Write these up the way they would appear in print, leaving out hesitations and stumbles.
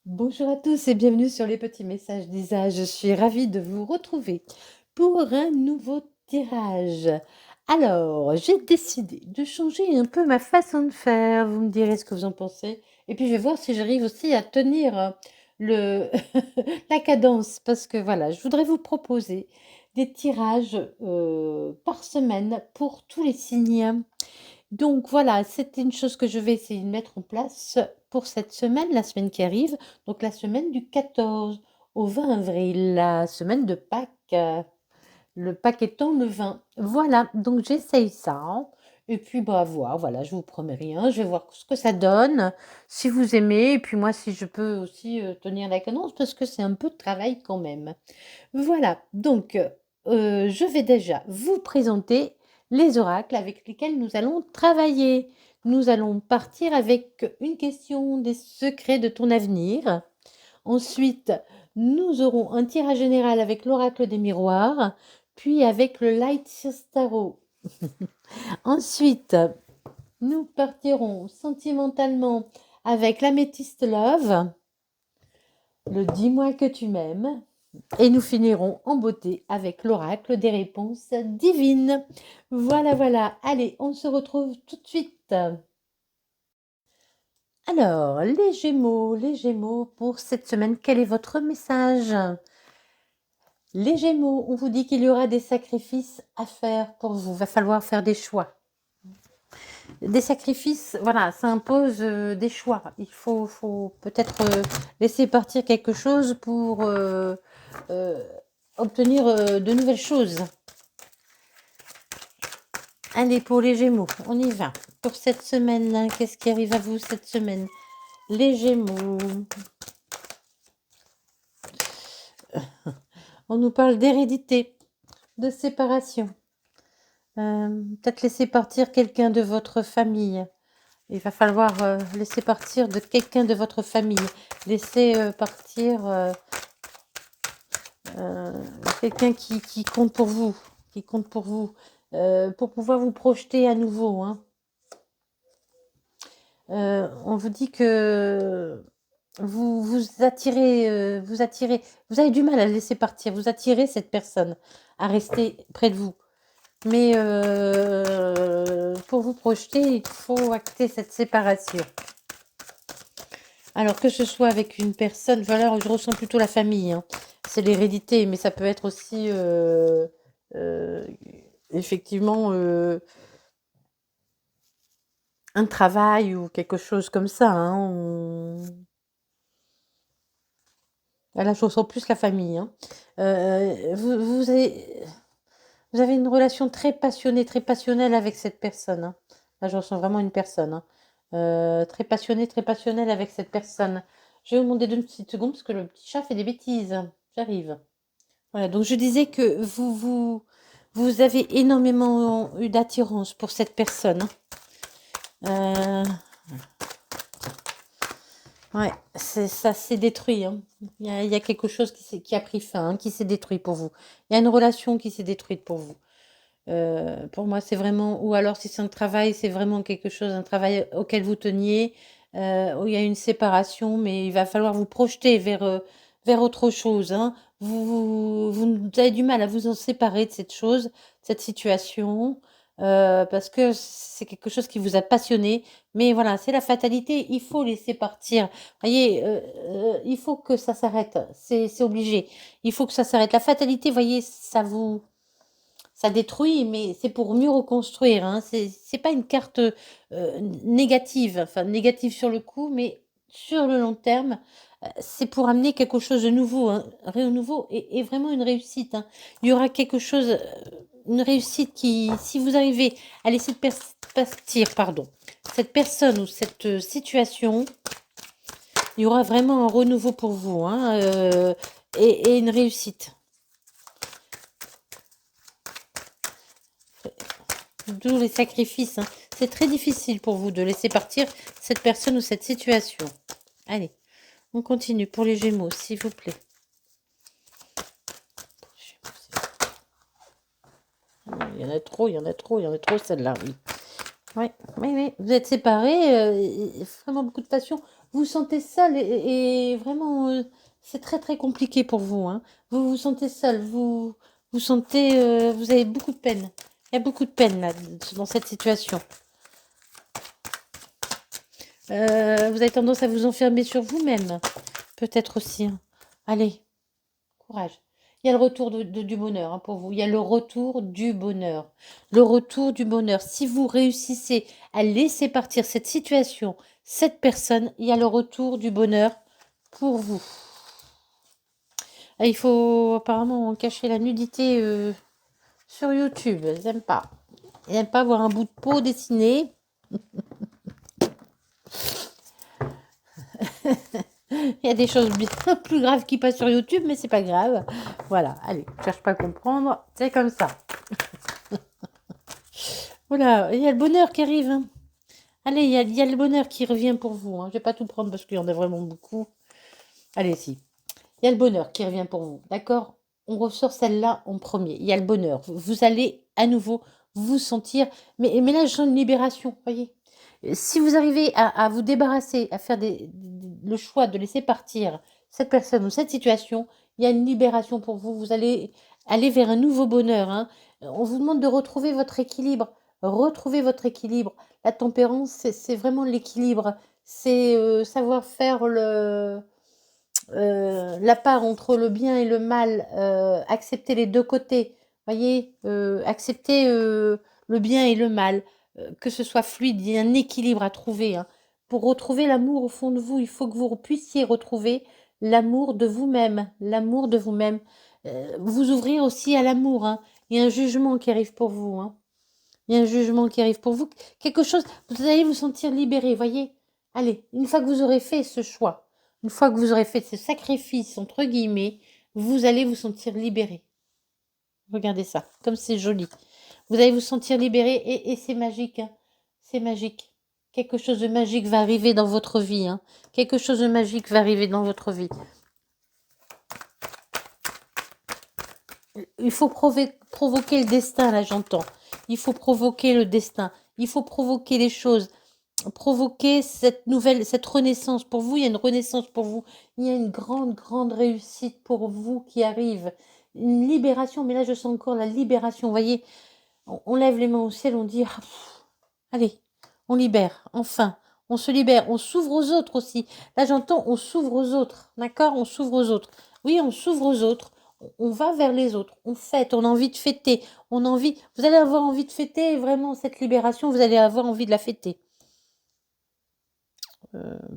Bonjour à tous et bienvenue sur les petits messages d'Isa. Je suis ravie de vous retrouver pour un nouveau tirage. Alors, j'ai décidé de changer un peu ma façon de faire. Vous me direz ce que vous en pensez. Et puis, je vais voir si j'arrive aussi à tenir le la cadence. Parce que voilà, je voudrais vous proposer des tirages par semaine pour tous les signes. Donc voilà, c'était une chose que je vais essayer de mettre en place pour cette semaine, la semaine qui arrive, donc la semaine du 14 au 20 avril, la semaine de Pâques, le Pâques étant le 20. Voilà, donc j'essaye ça, hein. Et puis bah voir, voilà, je vous promets rien, je vais voir ce que ça donne, si vous aimez, et puis moi si je peux aussi tenir la cadence, parce que c'est un peu de travail quand même. Voilà, donc je vais déjà vous présenter les oracles avec lesquels nous allons travailler. Nous allons partir avec une question des secrets de ton avenir. Ensuite, nous aurons un tirage général avec l'oracle des miroirs, puis avec le Light Tarot. Ensuite, nous partirons sentimentalement avec l'améthyste Love, le Dis-moi que tu m'aimes. Et nous finirons en beauté avec l'oracle des réponses divines. Voilà, voilà. Allez, on se retrouve tout de suite. Alors, les Gémeaux, pour cette semaine, quel est votre message? Les Gémeaux, on vous dit qu'il y aura des sacrifices à faire pour vous. Va falloir faire des choix. Des sacrifices, voilà, ça impose des choix. Il faut peut-être laisser partir quelque chose pour euh, obtenir de nouvelles choses. Allez, pour les Gémeaux, on y va. Pour cette semaine, qu'est-ce qui arrive à vous cette semaine? Les Gémeaux. On nous parle d'hérédité, de séparation. Peut-être laisser partir quelqu'un de votre famille. Il va falloir laisser partir de quelqu'un de votre famille. Laisser partir quelqu'un qui compte pour vous. Qui compte pour vous. Pour pouvoir vous projeter à nouveau, hein. On vous dit que vous attirez, vous avez du mal à le laisser partir, vous attirez cette personne à rester près de vous. Mais pour vous projeter, il faut acter cette séparation. Alors que ce soit avec une personne, voilà, je ressens plutôt la famille, hein. C'est l'hérédité, mais ça peut être aussi euh, effectivement un travail ou quelque chose comme ça, hein. Là, je ressens plus la famille, hein. Vous avez une relation très passionnée, très passionnelle avec cette personne, hein. Là, je ressens vraiment une personne, hein. Très passionnée, très passionnelle avec cette personne. Je vais vous demander 2 petites secondes parce que le petit chat fait des bêtises. J'arrive. Voilà, donc je disais que vous avez énormément eu d'attirance pour cette personne, hein. Ouais, ça s'est détruit, hein. Il y a quelque chose qui a pris fin, hein, qui s'est détruit pour vous. Il y a une relation qui s'est détruite pour vous. Pour moi, c'est vraiment, ou alors si c'est un travail, c'est vraiment quelque chose, un travail auquel vous teniez, où il y a une séparation, mais il va falloir vous projeter vers autre chose, hein. Vous avez du mal à vous en séparer de cette chose, de cette situation, parce que c'est quelque chose qui vous a passionné. Mais voilà, c'est la fatalité, il faut laisser partir. Voyez, il faut que ça s'arrête, c'est obligé. Il faut que ça s'arrête. La fatalité, voyez, ça détruit, mais c'est pour mieux reconstruire, hein. C'est pas une carte négative, enfin négative sur le coup, mais sur le long terme, c'est pour amener quelque chose de nouveau, un renouveau et vraiment une réussite, hein. Il y aura quelque chose, une réussite qui, si vous arrivez à laisser partir, pardon, cette personne ou cette situation, il y aura vraiment un renouveau pour vous, hein, et une réussite. D'où les sacrifices, hein. C'est très difficile pour vous de laisser partir cette personne ou cette situation. Allez, on continue pour les Gémeaux, s'il vous plaît. Il y en a trop, il y en a trop, il y en a trop, celle-là, oui. Oui, oui, oui. Vous êtes séparés, vraiment beaucoup de passion. vous sentez seul et vraiment, c'est très, très compliqué pour vous, hein. Vous vous sentez seul, vous sentez, vous avez beaucoup de peine. Il y a beaucoup de peine là, dans cette situation. Vous avez tendance à vous enfermer sur vous-même, peut-être aussi, hein. Allez, courage. Il y a le retour du bonheur, hein, pour vous. Il y a le retour du bonheur. Le retour du bonheur. Si vous réussissez à laisser partir cette situation, cette personne, il y a le retour du bonheur pour vous. Ah, il faut apparemment cacher la nudité sur YouTube. Ils n'aiment pas. Ils n'aiment pas voir un bout de peau dessiné. Il y a des choses bien plus graves qui passent sur YouTube, mais c'est pas grave. Voilà, allez, cherche pas à comprendre, c'est comme ça. Voilà, il y a le bonheur qui arrive, hein. Allez, il y a le bonheur qui revient pour vous, hein. Je vais pas tout prendre parce qu'il y en a vraiment beaucoup. Allez, si. Il y a le bonheur qui revient pour vous, d'accord? On ressort celle-là en premier. Il y a le bonheur. Vous allez à nouveau vous sentir... Mais là, je sens une libération, voyez? Si vous arrivez à vous débarrasser, à faire le choix de laisser partir cette personne ou cette situation, il y a une libération pour vous. Vous allez aller vers un nouveau bonheur, hein. On vous demande de retrouver votre équilibre. Retrouvez votre équilibre. La tempérance, c'est vraiment l'équilibre. C'est savoir faire la part entre le bien et le mal, accepter les deux côtés, voyez, accepter le bien et le mal, que ce soit fluide, il y a un équilibre à trouver, hein. Pour retrouver l'amour au fond de vous, il faut que vous puissiez retrouver l'amour de vous-même, l'amour de vous-même. Vous ouvrir aussi à l'amour, hein. Il y a un jugement qui arrive pour vous, hein. Il y a un jugement qui arrive pour vous. Quelque chose, vous allez vous sentir libéré, voyez. Allez, une fois que vous aurez fait ce choix, une fois que vous aurez fait ce sacrifice, entre guillemets, vous allez vous sentir libéré. Regardez ça, comme c'est joli. Vous allez vous sentir libéré et c'est magique, hein. C'est magique. Quelque chose de magique va arriver dans votre vie, hein. Quelque chose de magique va arriver dans votre vie. Il faut provoquer le destin, là j'entends. Il faut provoquer le destin. Il faut provoquer les choses. Provoquer cette renaissance. Pour vous, il y a une renaissance pour vous. Il y a une grande, grande réussite pour vous qui arrive. Une libération, mais là je sens encore la libération. Vous voyez, on lève les mains au ciel, on dit, ah, allez, on libère, enfin. On se libère, on s'ouvre aux autres aussi. Là j'entends, on s'ouvre aux autres. D'accord? On s'ouvre aux autres. Oui, on s'ouvre aux autres. On va vers les autres. On fête, on a envie de fêter. Vous allez avoir envie de fêter vraiment cette libération, vous allez avoir envie de la fêter.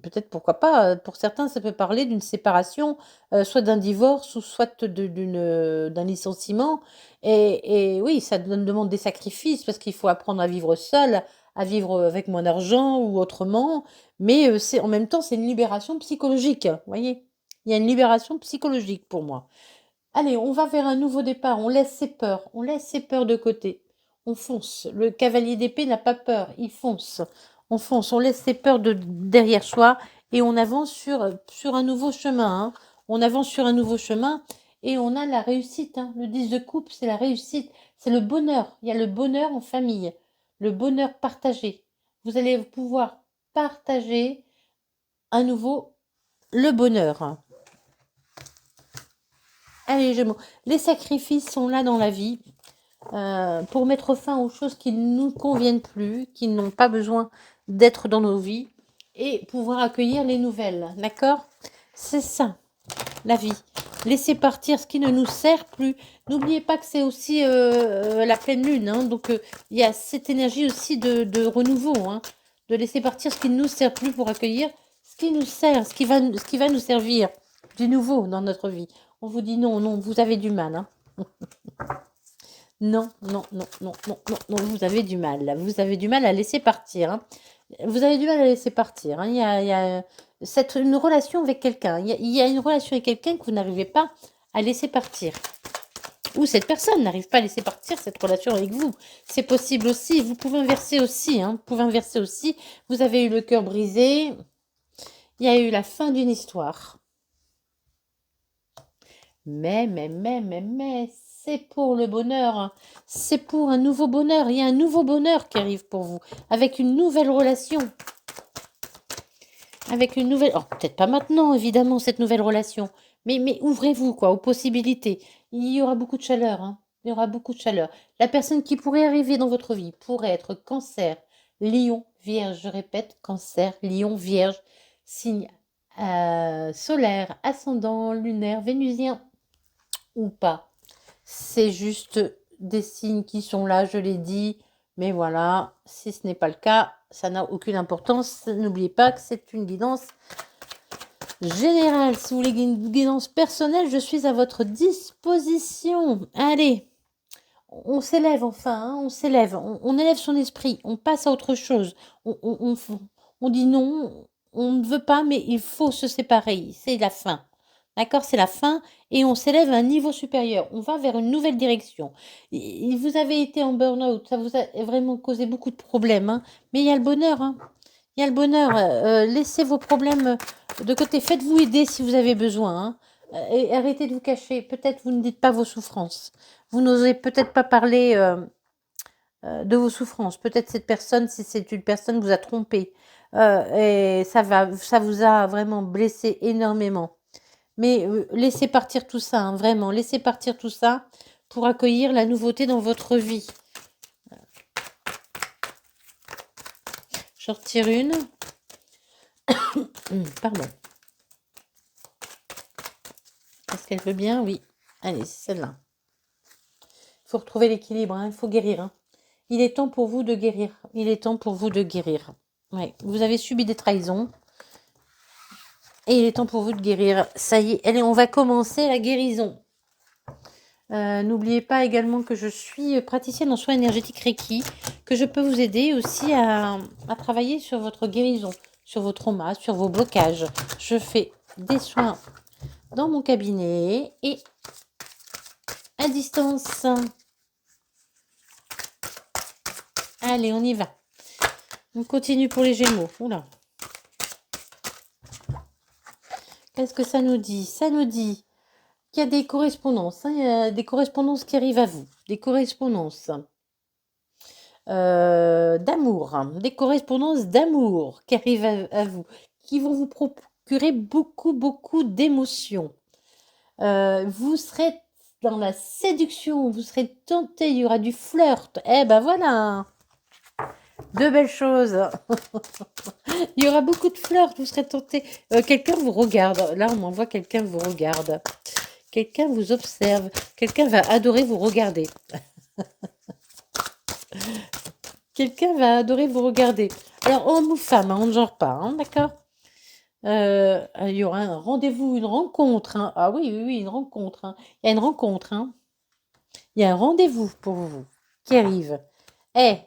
Peut-être, pourquoi pas, pour certains, ça peut parler d'une séparation, soit d'un divorce ou soit d'un licenciement. Et oui, ça demande des sacrifices parce qu'il faut apprendre à vivre seul, à vivre avec moins d'argent ou autrement. Mais en même temps, c'est une libération psychologique. Vous voyez, il y a une libération psychologique pour moi. Allez, on va vers un nouveau départ. On laisse ses peurs de côté. On fonce. Le cavalier d'épée n'a pas peur, il fonce. On fonce, on laisse ses peurs derrière soi et on avance sur un nouveau chemin, hein. On avance sur un nouveau chemin et on a la réussite, hein. Le 10 de coupe, c'est la réussite, c'est le bonheur. Il y a le bonheur en famille, le bonheur partagé. Vous allez pouvoir partager à nouveau le bonheur. Allez, Gémeaux, les sacrifices sont là dans la vie pour mettre fin aux choses qui ne nous conviennent plus, qui n'ont pas besoin d'être dans nos vies et pouvoir accueillir les nouvelles. D'accord? C'est ça, la vie. Laisser partir ce qui ne nous sert plus. N'oubliez pas que c'est aussi la pleine lune, hein, donc il y a cette énergie aussi de renouveau, hein, de laisser partir ce qui ne nous sert plus pour accueillir ce qui nous sert, ce qui va nous servir du nouveau dans notre vie. On vous dit non, non, vous avez du mal, hein. Non, non, non, non, non, non, non, vous avez du mal, là. Vous avez du mal à laisser partir, hein. Vous avez du mal à laisser partir, hein. Il y a une relation avec quelqu'un. Il y a une relation avec quelqu'un que vous n'arrivez pas à laisser partir. Ou cette personne n'arrive pas à laisser partir cette relation avec vous. C'est possible aussi. Vous pouvez inverser aussi, hein. Vous pouvez inverser aussi. Vous avez eu le cœur brisé. Il y a eu la fin d'une histoire. Mais, c'est pour le bonheur, hein. C'est pour un nouveau bonheur. Il y a un nouveau bonheur qui arrive pour vous, avec une nouvelle relation. avec une nouvelle... Oh, peut-être pas maintenant, évidemment, cette nouvelle relation. Mais ouvrez-vous, quoi, aux possibilités. Il y aura beaucoup de chaleur, hein. Il y aura beaucoup de chaleur. La personne qui pourrait arriver dans votre vie pourrait être Cancer, Lion, Vierge. Je répète, Cancer, Lion, Vierge. Signe solaire, ascendant, lunaire, vénusien ou pas. C'est juste des signes qui sont là, je l'ai dit. Mais voilà, si ce n'est pas le cas, ça n'a aucune importance. N'oubliez pas que c'est une guidance générale. Si vous voulez une guidance personnelle, je suis à votre disposition. Allez, on s'élève enfin, hein, on s'élève. On élève son esprit, on passe à autre chose. On dit non, on ne veut pas, mais il faut se séparer. C'est la fin. D'accord, c'est la fin et on s'élève à un niveau supérieur. On va vers une nouvelle direction. Vous avez été en burn-out, ça vous a vraiment causé beaucoup de problèmes, hein, mais il y a le bonheur. Hein. Il y a le bonheur. Laissez vos problèmes de côté. Faites-vous aider si vous avez besoin. Hein, et arrêtez de vous cacher. Peut-être vous ne dites pas vos souffrances. Vous n'osez peut-être pas parler de vos souffrances. Peut-être cette personne, si c'est une personne, vous a trompé. Et ça vous a vraiment blessé énormément. Mais laissez partir tout ça, hein, vraiment. Laissez partir tout ça pour accueillir la nouveauté dans votre vie. Je retire une. Pardon. Est-ce qu'elle veut bien? Oui. Allez, c'est celle-là. Il faut retrouver l'équilibre, hein, il faut guérir. Hein. Il est temps pour vous de guérir. Il est temps pour vous de guérir. Ouais, vous avez subi des trahisons. Et il est temps pour vous de guérir. Ça y est, allez, on va commencer la guérison. N'oubliez pas également que je suis praticienne en soins énergétiques Reiki, que je peux vous aider aussi à travailler sur votre guérison, sur vos traumas, sur vos blocages. Je fais des soins dans mon cabinet et à distance. Allez, on y va. On continue pour les Gémeaux. Oula. Qu'est-ce que ça nous dit? Ça nous dit qu'il y a des correspondances. Hein, il y a des correspondances qui arrivent à vous. Des correspondances d'amour. Hein, des correspondances d'amour qui arrivent à vous. Qui vont vous procurer beaucoup, beaucoup d'émotions. Vous serez dans la séduction. Vous serez tenté. Il y aura du flirt. Eh ben voilà. Deux belles choses. Il y aura beaucoup de flirt, vous serez tenté. Quelqu'un vous regarde. Là, on m'envoie quelqu'un vous regarde. Quelqu'un vous observe. Quelqu'un va adorer vous regarder. Quelqu'un va adorer vous regarder. Alors, homme ou femme, hein, on ne genre pas, hein, d'accord. Il y aura un rendez-vous, une rencontre. Hein. Ah oui, oui, oui, une rencontre. Hein. Il y a une rencontre. Hein. Il y a un rendez-vous pour vous qui arrive. Eh,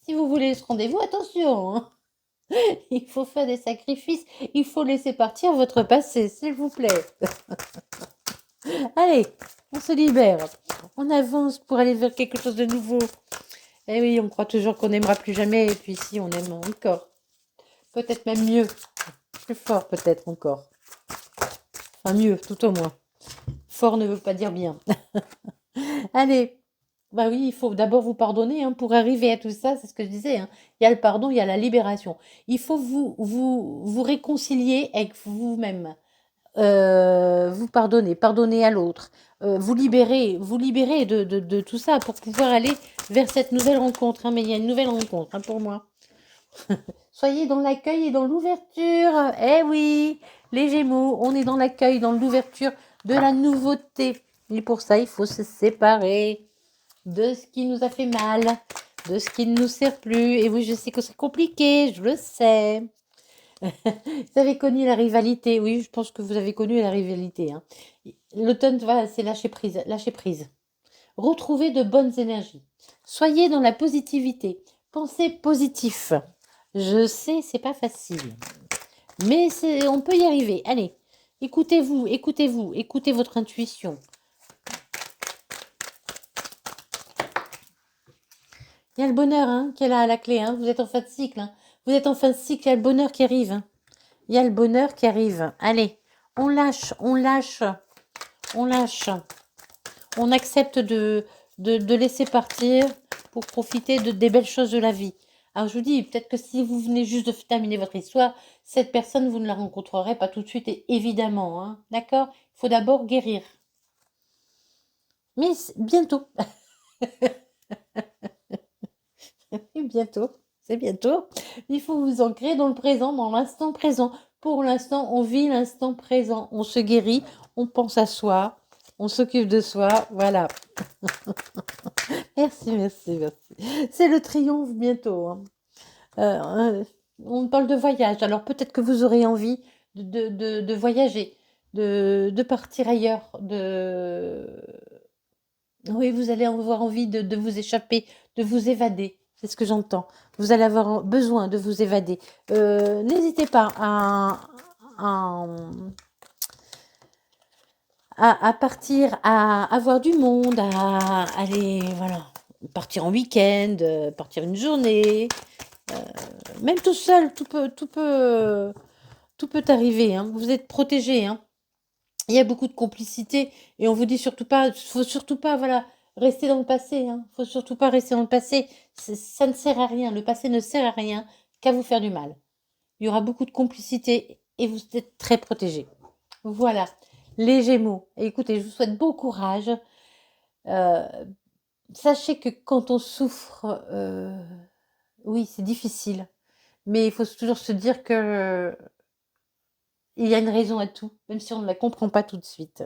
si vous voulez ce rendez-vous, attention. Hein. Il faut faire des sacrifices. Il faut laisser partir votre passé, s'il vous plaît. Allez, on se libère. On avance pour aller vers quelque chose de nouveau. Eh oui, on croit toujours qu'on n'aimera plus jamais. Et puis si, on aime encore. Peut-être même mieux. Plus fort, peut-être encore. Enfin, mieux, tout au moins. Fort ne veut pas dire bien. Allez. Bah oui, il faut d'abord vous pardonner hein, pour arriver à tout ça, c'est ce que je disais. Hein. Il y a le pardon, il y a la libération. Il faut vous réconcilier avec vous-même. Vous pardonner à l'autre. Vous libérer de tout ça pour pouvoir aller vers cette nouvelle rencontre. Hein. Mais il y a une nouvelle rencontre hein, pour moi. Soyez dans l'accueil et dans l'ouverture. Eh oui, les Gémeaux, on est dans l'accueil, dans l'ouverture de la nouveauté. Et pour ça, il faut se séparer de ce qui nous a fait mal, de ce qui ne nous sert plus. Et oui, je sais que c'est compliqué, je le sais. Vous avez connu la rivalité. Oui, je pense que vous avez connu la rivalité. Hein. L'automne, voilà, c'est lâcher prise, lâcher prise. Retrouvez de bonnes énergies. Soyez dans la positivité. Pensez positif. Je sais, c'est pas facile. Mais on peut y arriver. Allez, écoutez-vous, écoutez-vous, écoutez votre intuition. Il y a le bonheur hein, qui est là à la clé. Hein. Vous êtes en fin de cycle. Hein. Vous êtes en fin de cycle, il y a le bonheur qui arrive. Hein. Il y a le bonheur qui arrive. Allez, on lâche, on lâche, on lâche. On accepte de laisser partir pour profiter des belles choses de la vie. Alors je vous dis, peut-être que si vous venez juste de terminer votre histoire, cette personne, vous ne la rencontrerez pas tout de suite, et évidemment, hein, d'accord? Il faut d'abord guérir. Mais bientôt. Bientôt, c'est bientôt. Il faut vous ancrer dans le présent, dans l'instant présent. Pour l'instant, on vit l'instant présent. On se guérit, on pense à soi, on s'occupe de soi. Voilà. Merci, merci, merci. C'est le triomphe bientôt, hein. On parle de voyage. Alors peut-être que vous aurez envie de voyager, de partir ailleurs. Oui, vous allez avoir envie de vous échapper, de vous évader. C'est ce que j'entends. Vous allez avoir besoin de vous évader. N'hésitez pas à partir, à avoir du monde, à aller, voilà, partir en week-end, partir une journée. Même tout seul, tout peut arriver, hein. Vous êtes protégé, hein. Il y a beaucoup de complicité et on vous dit surtout pas, faut surtout pas, voilà, rester dans le passé, hein. Faut surtout pas rester dans le passé. Ça ne sert à rien. Le passé ne sert à rien qu'à vous faire du mal. Il y aura beaucoup de complicité et vous êtes très protégés. Voilà, les Gémeaux. Écoutez, je vous souhaite bon courage. Sachez que quand on souffre, oui, c'est difficile, mais il faut toujours se dire que il y a une raison à tout, même si on ne la comprend pas tout de suite.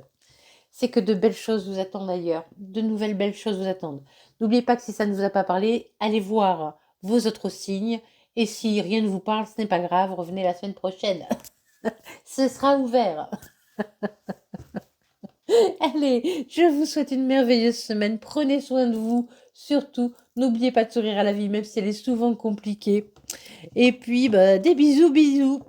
C'est que de belles choses vous attendent ailleurs, de nouvelles belles choses vous attendent. N'oubliez pas que si ça ne vous a pas parlé, allez voir vos autres signes, et si rien ne vous parle, ce n'est pas grave, revenez la semaine prochaine. Ce sera ouvert. Allez, je vous souhaite une merveilleuse semaine, prenez soin de vous, surtout, n'oubliez pas de sourire à la vie, même si elle est souvent compliquée. Et puis, des bisous, bisous.